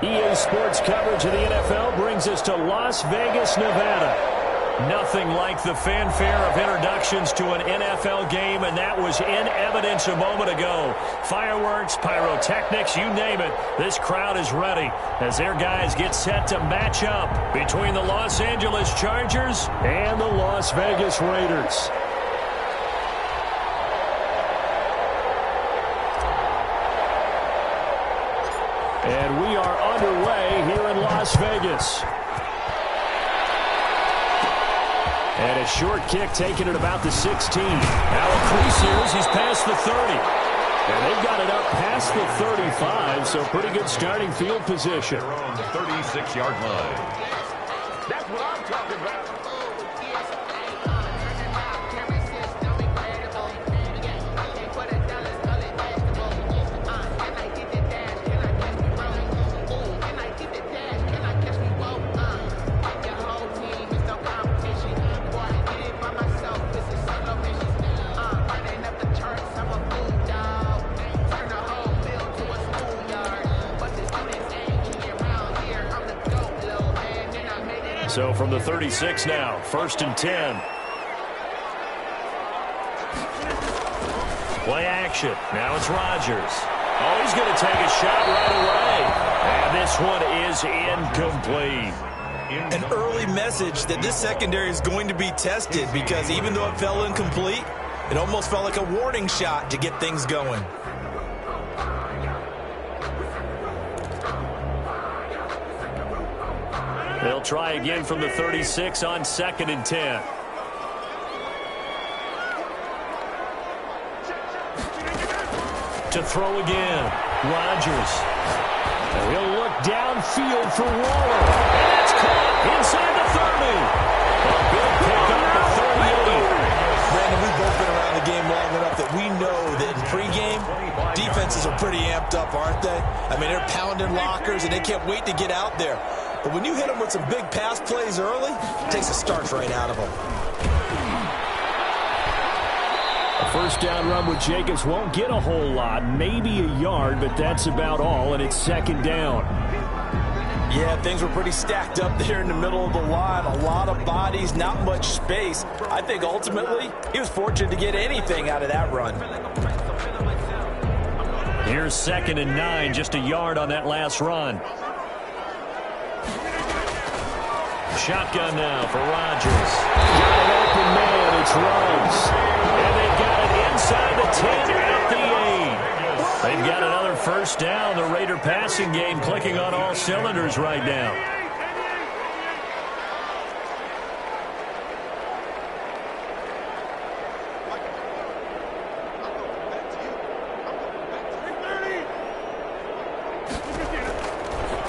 EA Sports coverage of the NFL brings us to Las Vegas, Nevada. Nothing like the fanfare of introductions to an NFL game, and that was in evidence a moment ago. Fireworks, pyrotechnics, you name it. This crowd is ready as their guys get set to match up between the Los Angeles Chargers and the Las Vegas Raiders. And we are underway here in Las Vegas. And a short kick taken at about the 16. Now a crease here as he's past the 30. And they've got it up past the 35, so pretty good starting field position. They're on the 36-yard line. That's what I'm talking about. So from the 36 now, 1st and 10. Play action. Now it's Rodgers. Oh, he's going to take a shot right away. And this one is incomplete. An early message that this secondary is going to be tested because even though it fell incomplete, it almost felt like a warning shot to get things going. They'll try again from the 36 on 2nd and 10. To throw again, Rodgers. And he'll look downfield for Waller. And that's caught inside the 30. A big pickup at 38. Brandon, we've both been around the game long enough that we know that in pregame, defenses are pretty amped up, aren't they? I mean, they're pounding lockers, and they can't wait to get out there. But when you hit them with some big pass plays early, it takes a starch right out of them. A first down run with Jacobs won't get a whole lot, maybe a yard, but that's about all, and it's 2nd down. Yeah, things were pretty stacked up there in the middle of the line. A lot of bodies, not much space. I think ultimately he was fortunate to get anything out of that run. Here's 2nd and 9, just a yard on that last run. Shotgun now for Rodgers. Got an open man, it's Ruggs. And they've got it inside the 10 at the 8. They've got another first down. The Raider passing game clicking on all cylinders right now.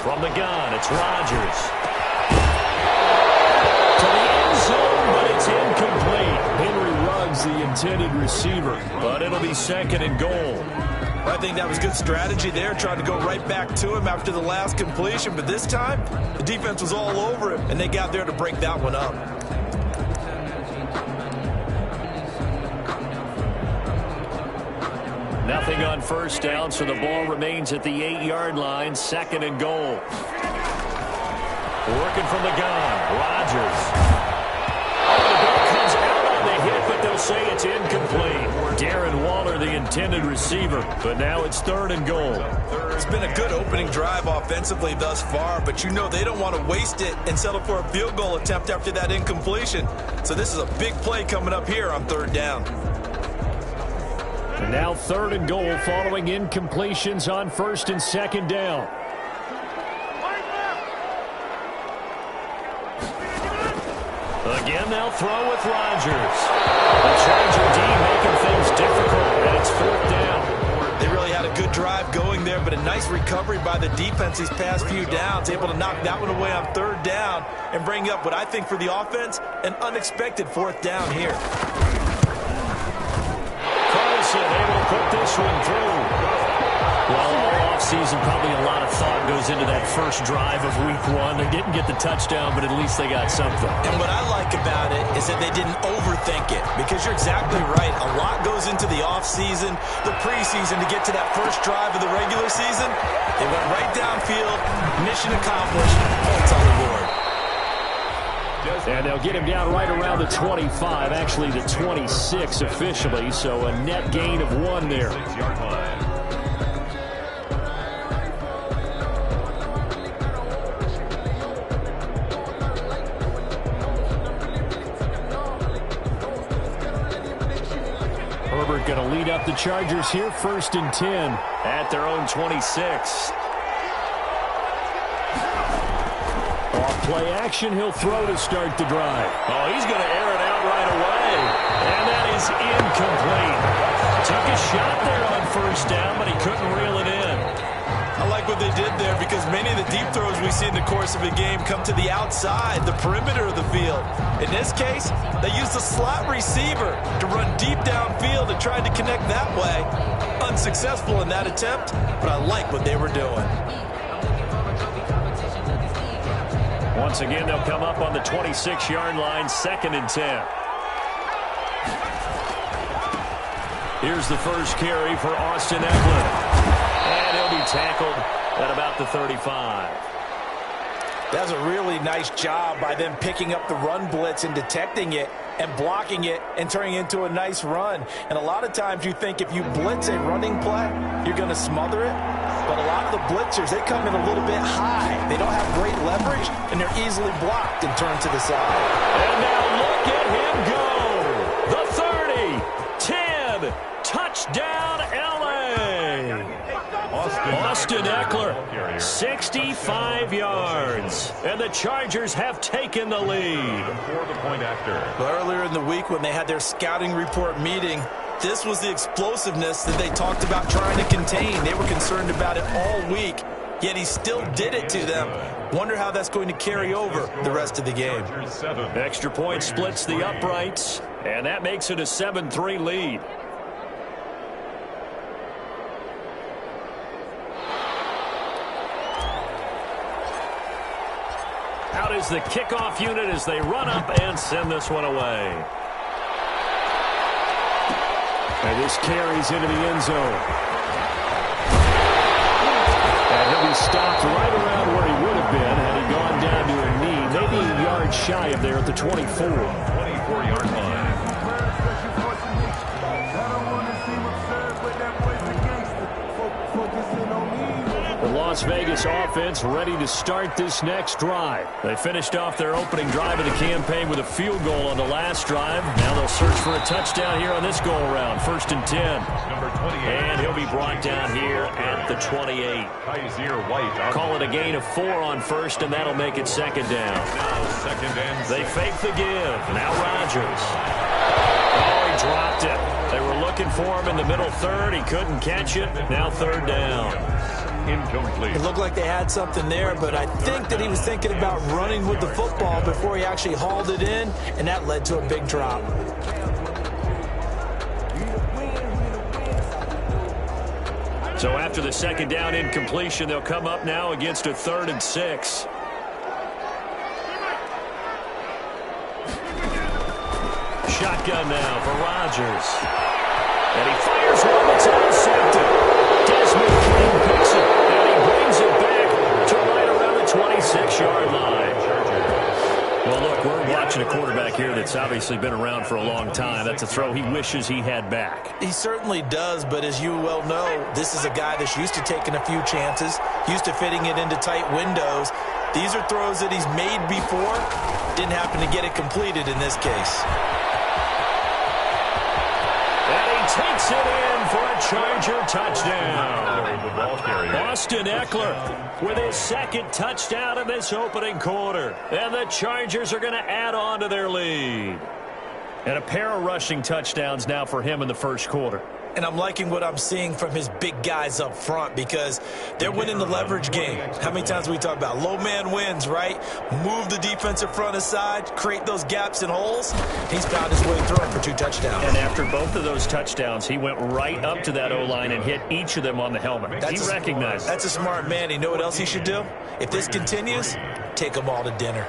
From the gun, it's Rodgers. But it's incomplete. Henry Ruggs, the intended receiver. But it'll be 2nd and goal. I think that was good strategy there, trying to go right back to him after the last completion. But this time, the defense was all over him, and they got there to break that one up. Nothing on first down, so the ball remains at the 8-yard line. 2nd and goal. Working from the gun, Rodgers. Comes out on the hit, but they'll say it's incomplete. Darren Waller, the intended receiver, but now it's 3rd and goal. It's been a good opening drive offensively thus far, but you know they don't want to waste it and settle for a field goal attempt after that incompletion. So this is a big play coming up here on 3rd down. And now 3rd and goal following incompletions on 1st and 2nd down. Again, they'll throw with Rodgers. The Charger D making things difficult, and it's 4th down. They really had a good drive going there, but a nice recovery by the defense these past few downs, able to knock that one away on 3rd down and bring up what I think for the offense, an unexpected 4th down here. Carlson able to put this one through. Well, all offseason, probably a lot of thought goes into that first drive of week one. They didn't get the touchdown, but at least they got something. And what I like about it is that they didn't overthink it, because you're exactly right. A lot goes into the offseason, the preseason, to get to that first drive of the regular season. They went right downfield, mission accomplished, points on the board. And they'll get him down right around the 25, actually the 26 officially, so a net gain of 1 there. Herbert going to lead up the Chargers here, 1st and 10 at their own 26. Play action, he'll throw to start the drive. Oh, he's going to air it out right away. And that is incomplete. Took a shot there on 1st down, but he couldn't reel it in. I like what they did there, because many of the deep throws we see in the course of a game come to the outside, the perimeter of the field. In this case, they used a slot receiver to run deep downfield and tried to connect that way. Unsuccessful in that attempt, but I like what they were doing. Once again, they'll come up on the 26-yard line, 2nd and 10. Here's the first carry for Austin Eckler. And he'll be tackled at about the 35. That's a really nice job by them picking up the run blitz and detecting it and blocking it and turning it into a nice run. And a lot of times you think if you blitz a running play, you're going to smother it. But a lot of the blitzers, they come in a little bit high. They don't have great leverage, and they're easily blocked and turned to the side. And now look at him go. The 30, 10, touchdown, L.A. Austin Eckler, 65 yards. And the Chargers have taken the lead. For the point after. Earlier in the week when they had their scouting report meeting, this was the explosiveness that they talked about trying to contain. They were concerned about it all week, yet he still did it to them. Wonder how that's going to carry over the rest of the game. Extra point splits the uprights, and that makes it a 7-3 lead. Out is the kickoff unit as they run up and send this one away. And this carries into the end zone. And he'll be stopped right around where he would have been had he gone down to a knee. Maybe a yard shy of there at the 24. 24-yard line. The Las Vegas offense ready to start this next drive. They finished off their opening drive of the campaign with a field goal on the last drive. Now they'll search for a touchdown here on this go-around. 1st and 10. Number 28. And he'll be brought down here at the 28. Call it a gain of 4 on 1st, and that'll make it 2nd down. Now 2nd and 6. They fake the give. Now Rodgers. Oh, he dropped it. They were looking for him in the middle 3rd. He couldn't catch it. Now 3rd down. Incomplete. It looked like they had something there, but I think that he was thinking about running with the football before he actually hauled it in, and that led to a big drop. So after the 2nd down incompletion, they'll come up now against a 3rd and 6. Shotgun now for Rodgers. And he fires one that's intercepted. Desmond King picks it, and he brings it back to right around the 26-yard line. Well, look, we're watching a quarterback here that's obviously been around for a long time. That's a throw he wishes he had back. He certainly does, but as you well know, this is a guy that's used to taking a few chances, used to fitting it into tight windows. These are throws that he's made before. Didn't happen to get it completed in this case. And he takes it in for a Charger touchdown. Austin Eckler with his 2nd touchdown in this opening quarter. And the Chargers are going to add on to their lead. And a pair of rushing touchdowns now for him in the 1st quarter. And I'm liking what I'm seeing from his big guys up front because they're winning the leverage game. How many times do we talk about low man wins, right? Move the defensive front aside, create those gaps and holes. He's found his way through them for 2 touchdowns. And after both of those touchdowns, he went right up to that O-line and hit each of them on the helmet. He recognized. That's a smart man. You know what else he should do? If this continues, take them all to dinner.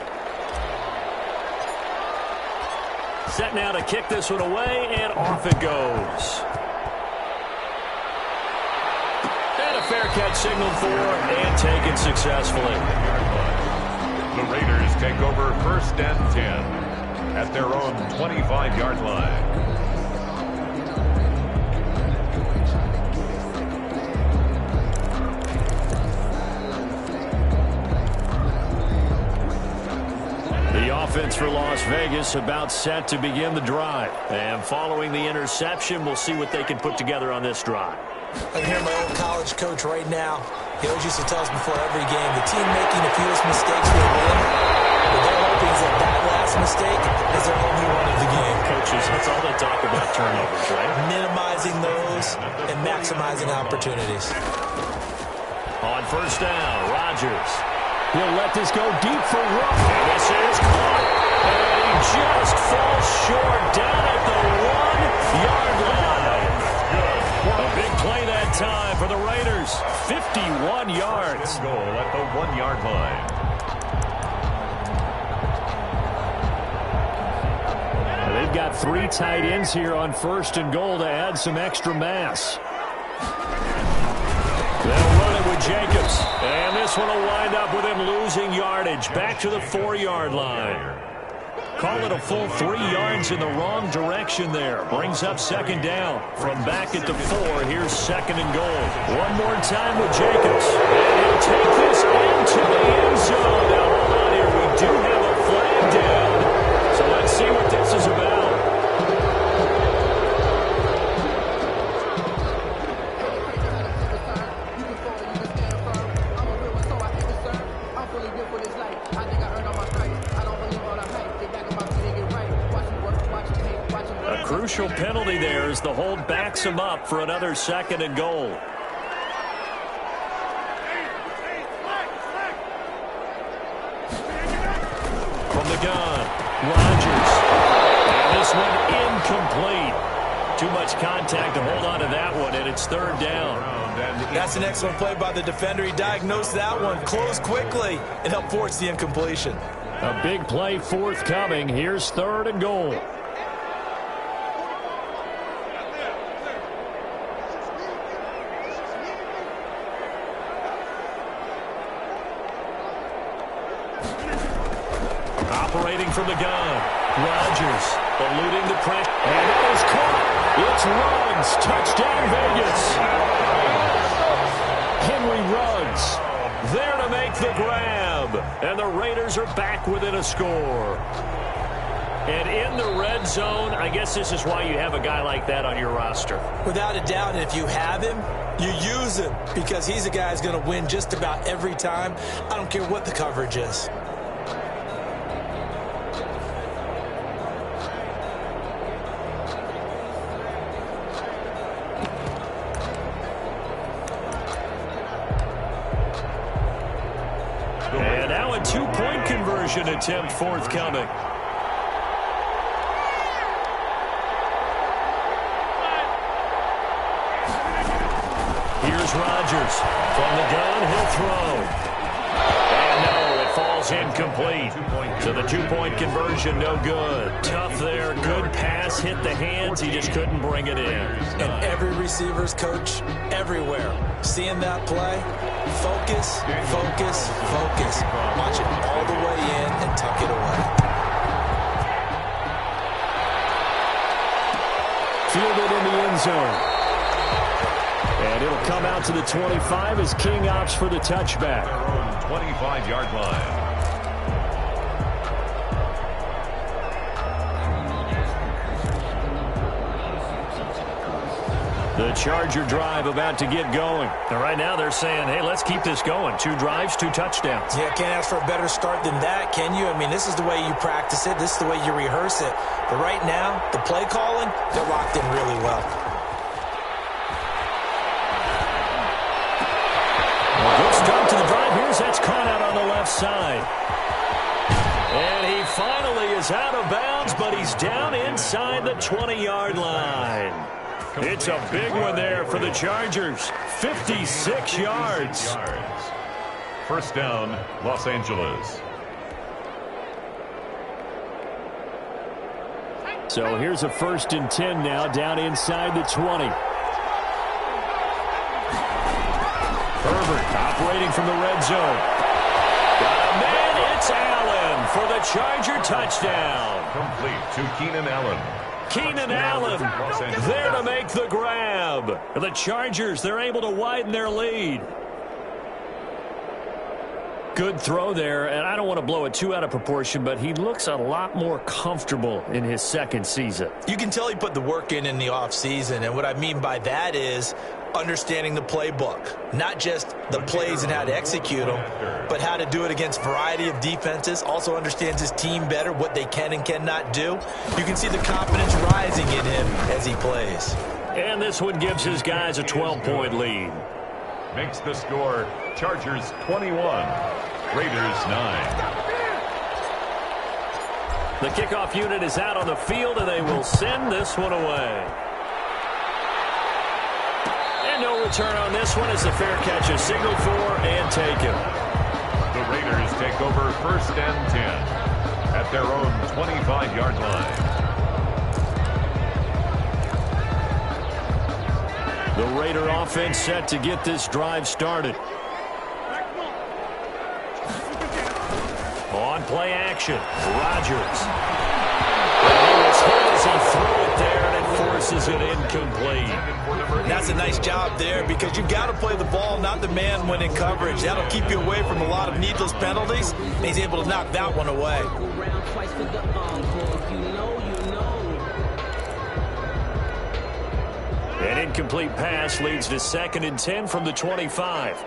Set now to kick this one away, and off it goes. And a fair catch signaled for and taken successfully. The Raiders take over 1st and 10 at their own 25-yard line. The offense for Las Vegas about set to begin the drive. And following the interception, we'll see what they can put together on this drive. I can hear my old college coach right now. He always used to tell us before every game, the team making the fewest mistakes will win. But they're hoping that last mistake is their only one of the game. Coaches, that's all they talk about, turnovers, right? Minimizing those and maximizing opportunities. On 1st down, Rodgers. He'll let this go deep for Ruff. And this is caught. And he just falls short down at the 1-yard line. A big play that time for the Raiders. 51 yards. Goal at the 1-yard line. They've got 3 tight ends here on 1st and goal to add some extra mass. They'll run it with Jacobs. And this one will wind up with him losing yardage. Back to the 4-yard line. Call it a full 3 yards in the wrong direction there. Brings up 2nd down. From back at the 4, here's 2nd and goal. One more time with Jacobs. And he'll take this into the end zone. Now, hold on here. We do have a flag down. So let's see what this is about. Crucial penalty there as the hold backs him up for another 2nd and goal. From the gun, Rodgers. And this one incomplete. Too much contact to hold on to that one, and it's 3rd down. That's an excellent play by the defender. He diagnosed that one, closed quickly, and helped force the incompletion. A big play forthcoming. Here's 3rd and goal. Operating from the gun. Rodgers eluding the pressure. And it is caught. It's Ruggs. Touchdown, Vegas. Henry Ruggs there to make the grab. And the Raiders are back within a score. And in the red zone, I guess this is why you have a guy like that on your roster. Without a doubt, and if you have him, you use him because he's a guy who's going to win just about every time. I don't care what the coverage is. And now a 2-point conversion attempt forthcoming. Here's Rodgers. From the gun, he'll throw. And no, it falls incomplete. So the 2-point conversion, no good. Tough there. Good pass, hit the hands. He just couldn't bring it in. And every receiver's coach everywhere. Seeing that play, focus, focus, focus. Watch it all the way in and tuck it away. Fielded in the end zone. And it'll come out to the 25 as King opts for the touchback. Their own 25-yard line. The Charger drive about to get going. And right now they're saying, hey, let's keep this going. 2 drives, 2 touchdowns. Yeah, can't ask for a better start than that, can you? I mean, this is the way you practice it. This is the way you rehearse it. But right now, the play calling, they're locked in really well. Here's that's caught out on the left side. And he finally is out of bounds, but he's down inside the 20-yard line. It's a big one there for the Chargers. 56 yards. First down, Los Angeles. So here's a 1st and 10 now, down inside the 20. Herbert operating from the red zone. Got a man, it's Allen for the Charger touchdown. Complete to Keenan Allen. Keenan Allen there to make the grab. The Chargers, they're able to widen their lead. Good throw there, and I don't want to blow it too out of proportion, but he looks a lot more comfortable in his second season. You can tell he put the work in the offseason, and what I mean by that is understanding the playbook. Not just the plays and how to execute them, but how to do it against a variety of defenses. Also understands his team better, what they can and cannot do. You can see the confidence rising in him as he plays. And this one gives his guys a 12-point lead. Makes the score Chargers 21, Raiders 9. The kickoff unit is out on the field, and they will send this one away. And no return on this one as the fair catch is signaled for and taken. The Raiders take over 1st and 10 at their own 25-yard line. The Raider offense set to get this drive started. On play action, Rodgers. He was hit as he threw it there, and it forces it incomplete. That's a nice job there because you've got to play the ball, not the man when in coverage. That'll keep you away from a lot of needless penalties, and he's able to knock that one away. An incomplete pass leads to 2nd and 10 from the 25.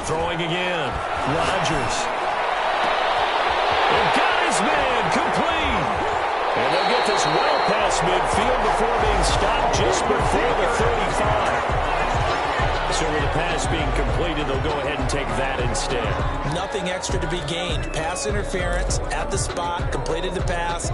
Throwing again. Rodgers. And got his man complete. And they'll get this well past midfield before being stopped just before the 35. So with the pass being completed, they'll go ahead and take that instead. Nothing extra to be gained. Pass interference at the spot, completed the pass.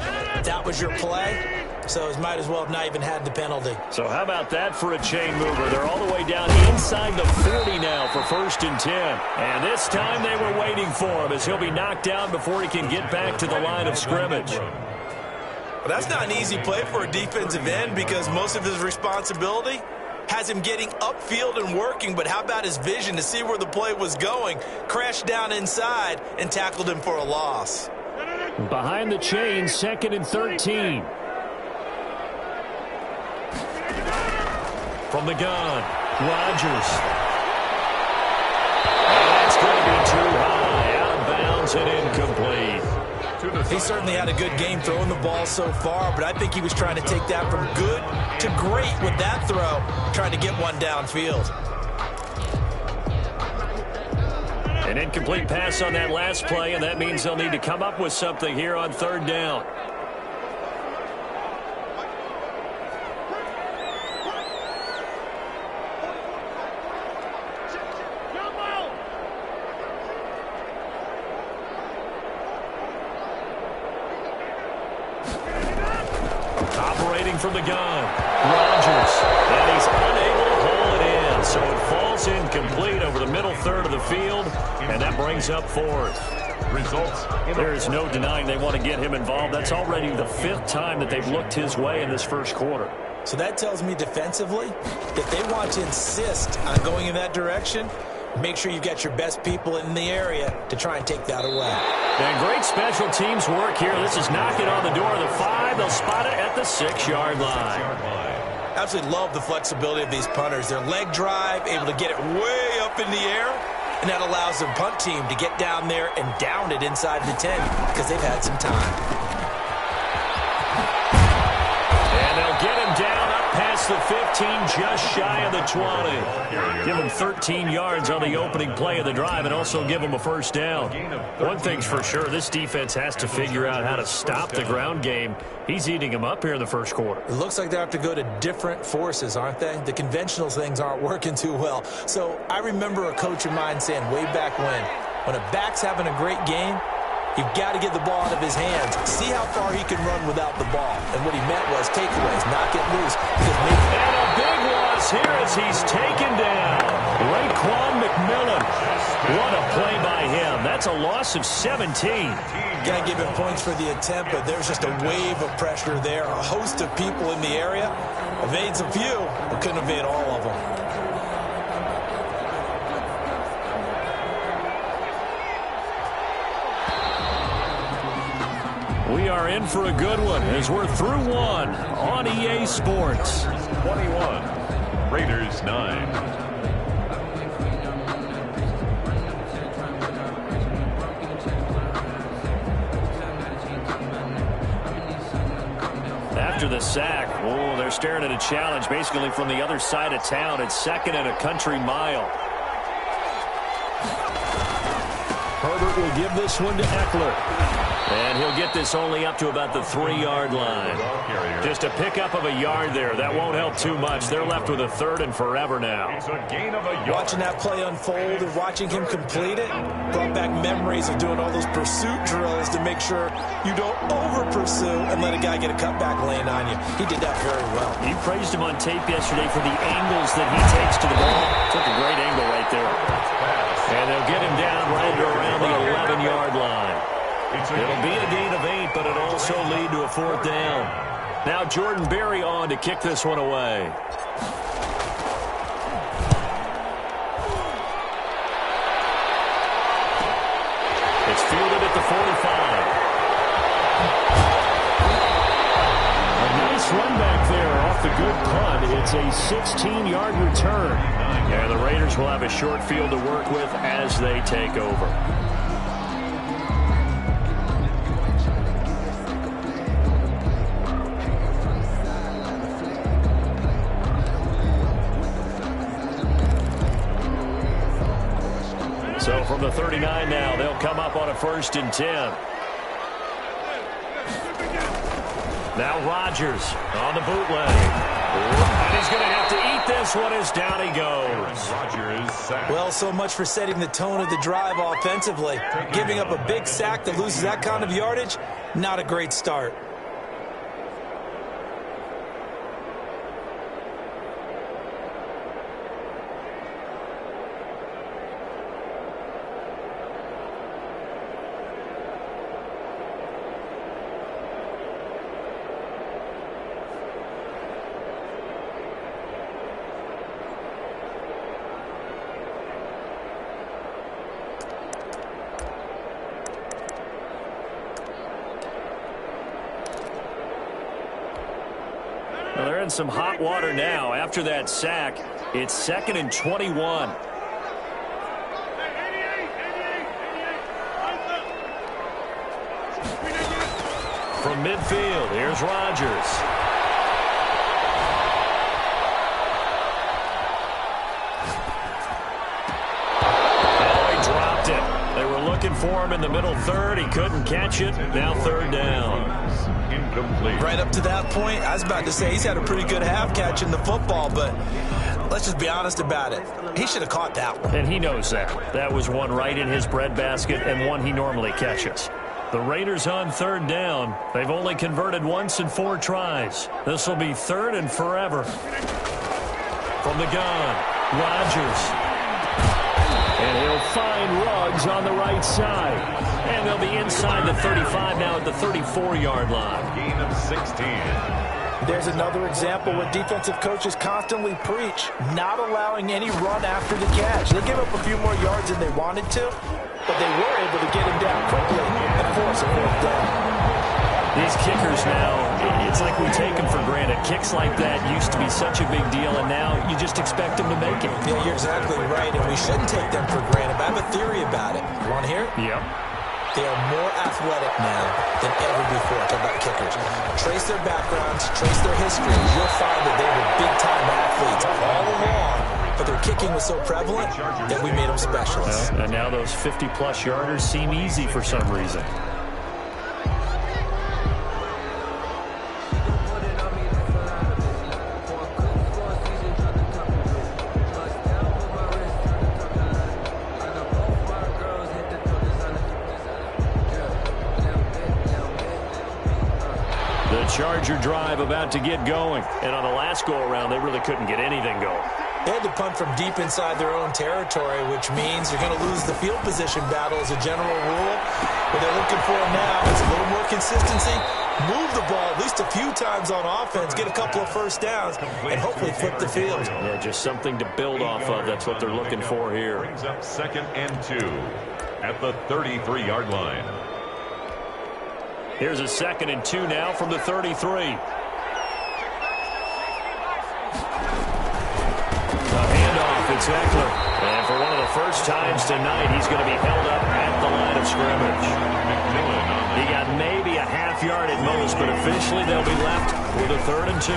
That was your play. So it might as well have not even had the penalty. So how about that for a chain mover? They're all the way down inside the 40 now for 1st and 10. And this time they were waiting for him as he'll be knocked down before he can get back to the line of scrimmage. Well, that's not an easy play for a defensive end because most of his responsibility has him getting upfield and working, but how about his vision to see where the play was going, crashed down inside, and tackled him for a loss. Behind the chain, 2nd and 13. From the gun, Rodgers. And that's going to be too high, out of bounds and incomplete. He certainly had a good game throwing the ball so far, but I think he was trying to take that from good to great with that throw, trying to get one downfield. An incomplete pass on that last play, and that means they'll need to come up with something here on 3rd down. Operating from the gun, Rodgers, and he's unable to haul it in, so it falls incomplete over the middle 3rd of the field, and that brings up 4th. Results. There is no denying they want to get him involved. That's already the 5th time that they've looked his way in this 1st quarter. So that tells me defensively that they want to insist on going in that direction. Make sure you've got your best people in the area to try and take that away. And great special teams work here. This is knocking on the door of the 5. They'll spot it at the 6-yard line. Absolutely love the flexibility of these punters. Their leg drive, able to get it way up in the air, and that allows the punt team to get down there and down it inside the 10 because they've had some time. And they'll get him down up past past the 15, just shy of the 20. Give him 13 yards on the opening play of the drive and also give him a first down. One thing's for sure, this defense has to figure out how to stop the ground game. He's eating them up here in the first quarter. It looks like they have to go to different forces, aren't they? The conventional things aren't working too well. So I remember a coach of mine saying way back when a back's having a great game, you've got to get the ball out of his hands. See how far he can run without the ball. And what he meant was takeaways, not get loose. And a big loss here as he's taken down. Raekwon McMillan. What a play by him. That's a loss of 17. Got to give him points for the attempt, but there's just a wave of pressure there. A host of people in the area. Evades a few, but couldn't evade all of them. We are in for a good one as we're through one on EA Sports. 21, Raiders 9. After the sack, they're staring at a challenge basically from the other side of town. It's second and a country mile. Herbert will give this one to Eckler. And he'll get this only up to about the 3-yard line. Just a pickup of a yard there. That won't help too much. They're left with a third and forever now. It's a gain of a yard. Watching that play unfold and watching him complete it brought back memories of doing all those pursuit drills to make sure you don't over-pursue and let a guy get a cutback lane on you. He did that very well. You praised him on tape yesterday for the angles that he takes to the ball. Took a great angle right there. And they'll get him down right around the 11-yard line. It'll be a gain of 8, but it'll also lead to a fourth down. Now Jordan Berry on to kick this one away. It's fielded at the 45. A nice run back there off the good punt. It's a 16-yard return. And the Raiders will have a short field to work with as they take over. So from the 39 now, they'll come up on a 1st and 10. Now Rodgers on the bootleg. And he's going to have to eat this one as down he goes. Well, so much for setting the tone of the drive offensively. Giving up a big sack that loses that kind of yardage, not a great start. Well, they're in some hot water now. After that sack, it's 2nd and 21. From midfield, here's Rodgers. Oh, he dropped it. They were looking for him in the middle third. He couldn't catch it. Now 3rd down. Incomplete. Right up to that point, I was about to say he's had a pretty good half catching the football, but let's just be honest about it. He should have caught that one. And he knows that. That was one right in his breadbasket and one he normally catches. The Raiders on 3rd down. They've only converted once in 4 tries. This will be 3rd and forever. From the gun, Rodgers. And he'll find Ruggs on the right side. And they'll be inside the 35 now at the 34-yard line. Gain of 16. There's another example where defensive coaches constantly preach, not allowing any run after the catch. They gave up a few more yards than they wanted to, but they were able to get him down quickly and force a 4th down. These kickers now, it's like we take them for granted. Kicks like that used to be such a big deal, and now you just expect them to make it. Yeah, you're exactly right, and we shouldn't take them for granted. But I have a theory about it. You want to hear it? Yep. They are more athletic now than ever before. Talk about kickers. Trace their backgrounds, trace their history. You'll find that they were big-time athletes all along, but their kicking was so prevalent that we made them specialists. And now those 50-plus yarders seem easy for some reason. Charger drive about to get going. And on the last go-around, they really couldn't get anything going. They had to punt from deep inside their own territory, which means you're going to lose the field position battle as a general rule. What they're looking for now is a little more consistency. Move the ball at least a few times on offense, get a couple of first downs, and hopefully flip the field. Yeah, just something to build off of. That's what they're looking for here. Brings up 2nd and 2 at the 33-yard line. Here's a 2nd and 2 now from the 33. A handoff, it's Eckler. And for one of the first times tonight, he's going to be held up at the line of scrimmage. He got maybe a half yard at most, but officially they'll be left with a 3rd and 2.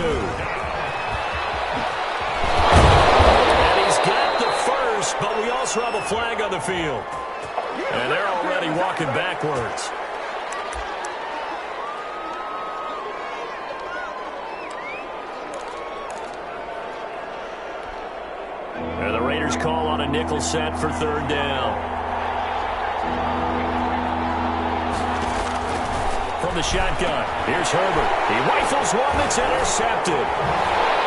And he's got the first, but we also have a flag on the field. And they're already walking backwards. And the Raiders call on a nickel set for 3rd down. From the shotgun, here's Herbert. He rifles one that's intercepted.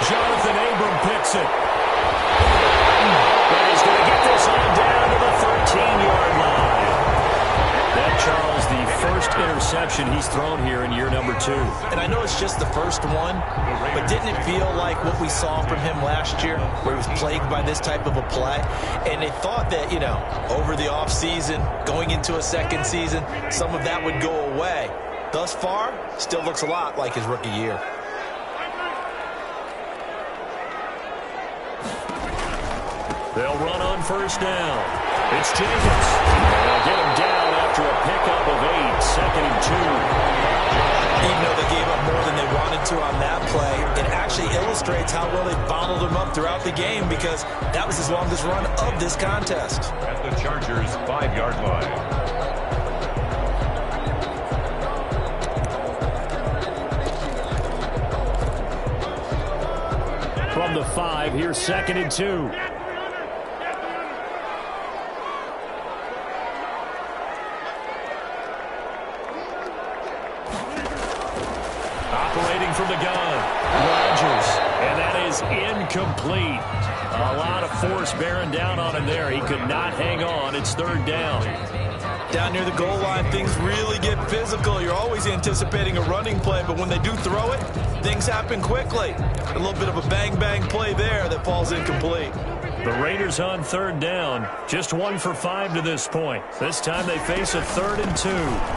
Jonathan Abram picks it. But he's going to get this on down to the 13-yard line. That, Charles, the first interception he's thrown here in year number 2. And I know it's just the first one, but didn't it feel like what we saw from him last year, where he was plagued by this type of a play? And they thought that, you know, over the offseason, going into a second season, some of that would go away. Thus far, still looks a lot like his rookie year. They'll run on 1st down. It's Jacobs. They'll get him down after a pickup of 8, 2nd and 2. Even though they gave up more than they wanted to on that play, it actually illustrates how well they bottled him up throughout the game, because that was his longest run of this contest. At the Chargers' 5-yard line. From the 5, here's 2nd and 2. Operating from the gun, Rodgers, and that is incomplete. A lot of force bearing down on him there. He could not hang on. It's 3rd down. Down near the goal line, things really get physical. You're always anticipating a running play, but when they do throw it, things happen quickly. A little bit of a bang-bang play there that falls incomplete. The Raiders on 3rd down. Just 1 for 5 to this point. This time they face a 3rd and 2.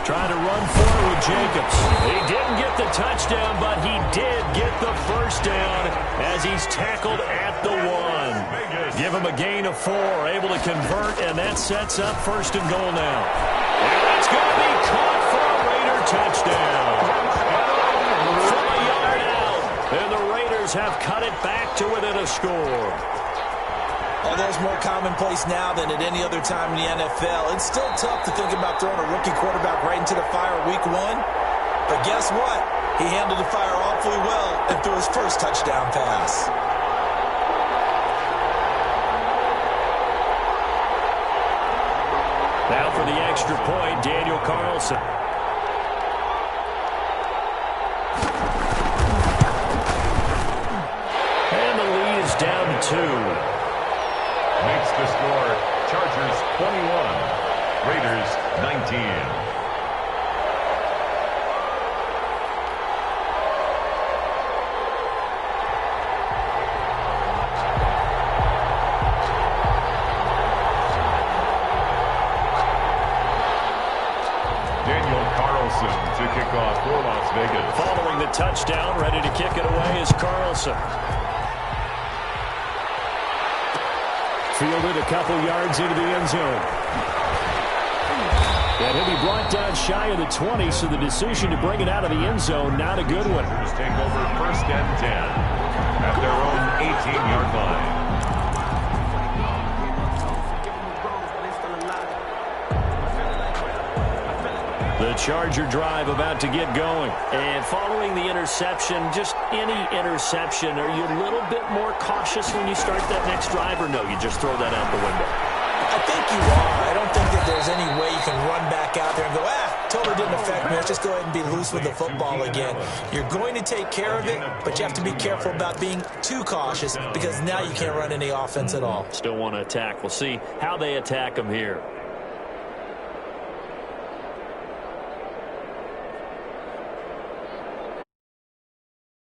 Trying to run forward with Jacobs. He didn't get the touchdown, but he did get the first down as he's tackled at the 1. Give him a gain of 4. Able to convert, and that sets up 1st and goal now. And it's going to be caught for a Raider touchdown. From a yard out. And the Raiders have cut it back to within a score. Although it's more commonplace now than at any other time in the NFL, it's still tough to think about throwing a rookie quarterback right into the fire week 1. But guess what? He handled the fire awfully well and threw his first touchdown pass. Now for the extra point, Daniel Carlson. And the lead is down to 2. Makes the score Chargers 21, Raiders 19. Daniel Carlson to kick off for Las Vegas. Following the touchdown, ready to kick it away is Carlson. Fielded a couple yards into the end zone. And he'll be brought down shy of the 20, so the decision to bring it out of the end zone, not a good one. Raiders take over 1st and 10 at their own 18-yard line. The Charger drive about to get going. And following the interception, just any interception, are you a little bit more cautious when you start that next drive, or no, you just throw that out the window? I think you are. I don't think that there's any way you can run back out there and go, totally didn't affect me. Let's just go ahead and be loose with the football again. You're going to take care of it, but you have to be careful about being too cautious because now you can't run any offense at all. Still want to attack. We'll see how they attack them here.